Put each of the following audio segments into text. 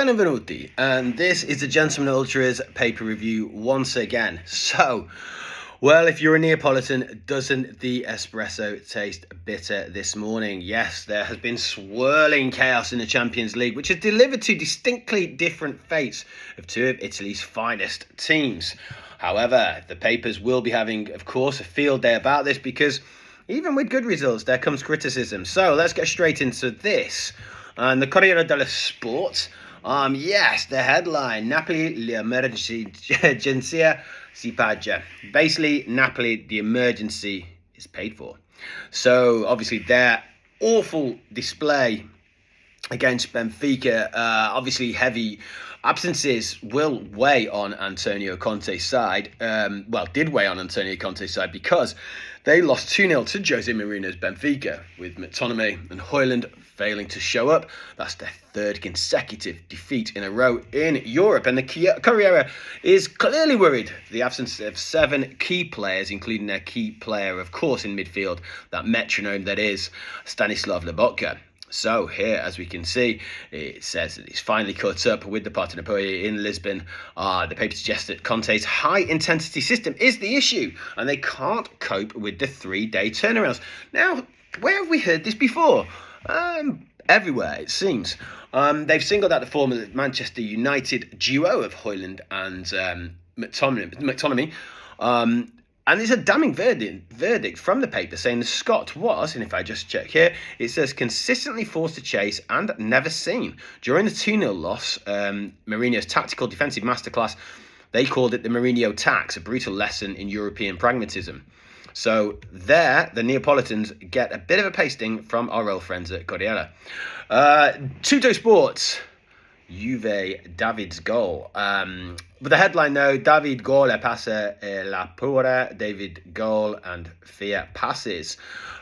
benvenuti, and this is the Gentleman Ultras paper review once again. So, well, if you're a Neapolitan, doesn't the espresso taste bitter this morning? Yes, there has been swirling chaos in the Champions League, which has delivered two distinctly different fates of two of Italy's finest teams. However, the papers will be having, of course, a field day about this because even with good results, there comes criticism. So let's get straight into this. And the Corriere dello Sport, yes, the headline, Napoli, l'emergenza si paga. Basically, Napoli, the emergency is paid for. So, obviously, their awful display against Benfica, obviously heavy absences will weigh on Antonio Conte's side. Did weigh on Antonio Conte's side because they lost 2-0 to Jose Mourinho's Benfica, with McTominay and Højlund failing to show up. That's their third consecutive defeat in a row in Europe. And the Corriere is clearly worried for the absence of 7 key players, including their key player, of course, in midfield, that metronome that is Stanislav Lobotka. So here, as we can see, it says that he's finally caught up with the Partenope in Lisbon. The paper suggests that Conte's high-intensity system is the issue, and they can't cope with the 3-day turnarounds. Now, where have we heard this before? Everywhere, it seems. They've singled out the former Manchester United duo of Højlund and McTominay. And it's a damning verdict from the paper saying the Scot was, and if I just check here, it says consistently forced to chase and never seen. During the 2-0 loss, Mourinho's tactical defensive masterclass, they called it the Mourinho tax, a brutal lesson in European pragmatism. So there, the Neapolitans get a bit of a pasting from our old friends at Corriere. Tutto Sports, Juve, David's goal. But the headline, though, David gol e passa la pura, David goal and Fia passes.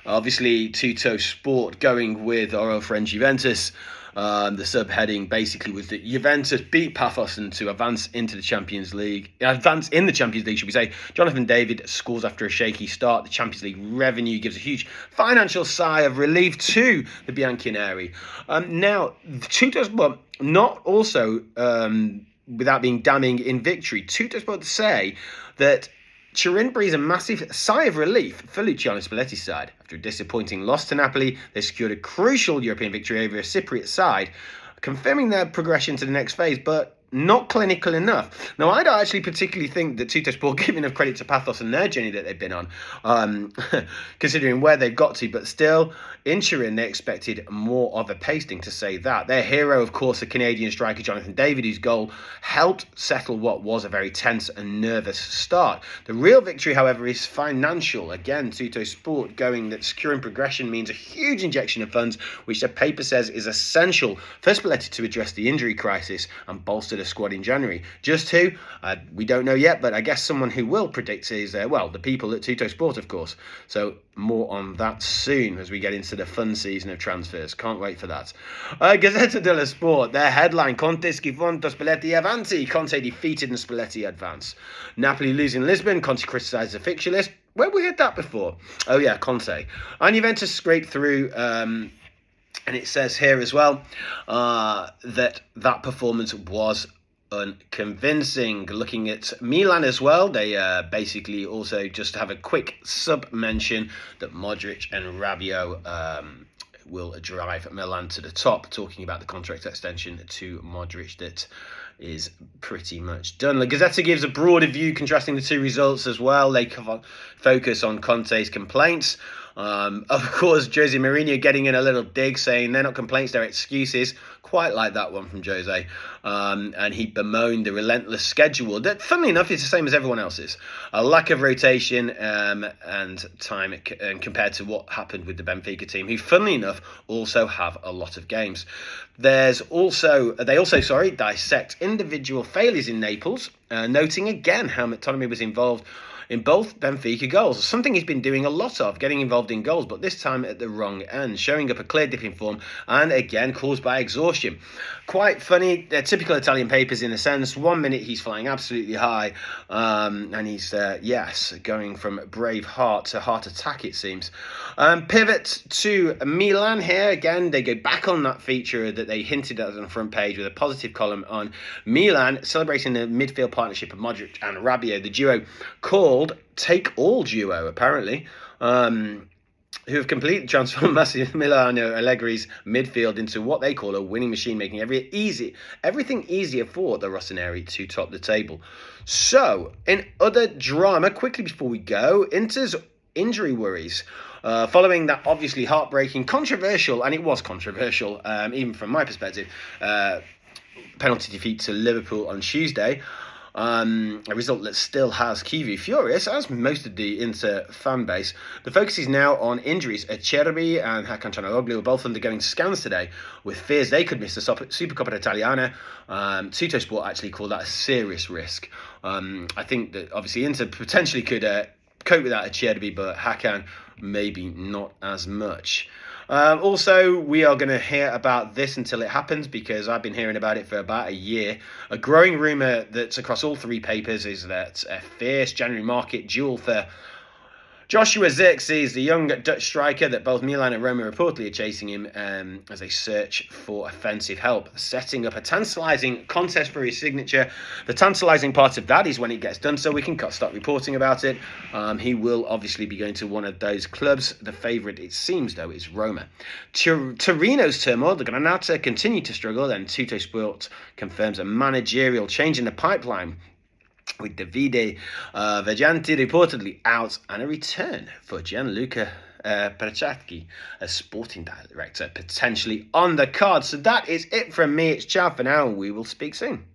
Obviously, Tutto Sport going with our old friend Juventus. The subheading basically was that Juventus beat Paphos to advance into the Champions League. Advance in the Champions League, should we say. Jonathan David scores after a shaky start. The Champions League revenue gives a huge financial sigh of relief to the Bianconeri. Now, Tutto Sport, not also without being damning in victory, Tutto Sport say that Turin breathes a massive sigh of relief for Luciano Spalletti's side. After a disappointing loss to Napoli, they secured a crucial European victory over a Cypriot side, confirming their progression to the next phase, but not clinical enough. Now, I don't actually particularly think that Tutto Sport give enough credit to Paphos and their journey that they've been on, considering where they've got to, but still, in Turin, they expected more of a pasting, to say that. Their hero, of course, the Canadian striker Jonathan David, whose goal helped settle what was a very tense and nervous start. The real victory, however, is financial. Again, Tutto Sport going that securing progression means a huge injection of funds, which the paper says is essential for Spalletti to address the injury crisis and bolster the squad in January. Just who? We don't know yet, but I guess someone who will predict is, the people at Tutto Sport, of course. So more on that soon as we get into the fun season of transfers. Can't wait for that. Gazzetta dello Sport, their headline, Conte schifonto Spalletti avanti. Conte defeated and Spalletti advance. Napoli losing Lisbon. Conte criticised the fixture list. Where have we heard that before? Oh yeah, Conte. And Juventus scraped through, and it says here as well that performance was unconvincing. Looking at Milan as well, they basically also just have a quick sub-mention that Modric and Rabiot will drive Milan to the top, talking about the contract extension to Modric that is pretty much done. La Gazzetta gives a broader view, contrasting the two results as well. They focus on Conte's complaints. Of course, Jose Mourinho getting in a little dig, saying they're not complaints, they're excuses. Quite like that one from Jose. And he bemoaned the relentless schedule that, funnily enough, is the same as everyone else's. A lack of rotation and time compared to what happened with the Benfica team, who, funnily enough, also have a lot of games. They also dissect individual failures in Naples, noting again how McTominay was involved in both Benfica goals. Something he's been doing a lot of, getting involved in goals, but this time at the wrong end, showing up a clear dip in form and again caused by exhaustion. Quite funny, typical Italian papers in a sense. 1 minute he's flying absolutely high, and he's, going from brave heart to heart attack, it seems. Pivot to Milan here. Again, they go back on that feature that they hinted at on the front page with a positive column on Milan, celebrating the midfield partnership of Modric and Rabiot, the duo called Take All Duo, apparently, who have completely transformed Massimiliano Allegri's midfield into what they call a winning machine, making everything easier for the Rossoneri to top the table. So, in other drama, quickly before we go, Inter's injury worries. Following that obviously heartbreaking, controversial, and it was controversial, even from my perspective, penalty defeat to Liverpool on Tuesday. A result that still has Kiwi furious, as most of the Inter fan base. The focus is now on injuries. Acerbi and Hakan Çalhanoğlu are both undergoing scans today, with fears they could miss the Supercoppa Italiana. Tuttosport actually called that a serious risk. I think that obviously Inter potentially could cope without Acerbi, but Hakan maybe not as much. Also, we are going to hear about this until it happens, because I've been hearing about it for about a year. A growing rumour that's across all three papers is that a fierce January market duel for Joshua Zirkzee, the young Dutch striker that both Milan and Roma reportedly are chasing him as they search for offensive help, setting up a tantalising contest for his signature. The tantalising part of that is when it gets done, so we can start reporting about it. He will obviously be going to one of those clubs. The favourite, it seems, though, is Roma. Torino's turmoil, the Granata continue to struggle, and Tuttosport confirms a managerial change in the pipeline, with Davide Vejanti reportedly out and a return for Gianluca Perchatski as sporting director potentially on the card. So that is it from me. It's ciao for now. We will speak soon.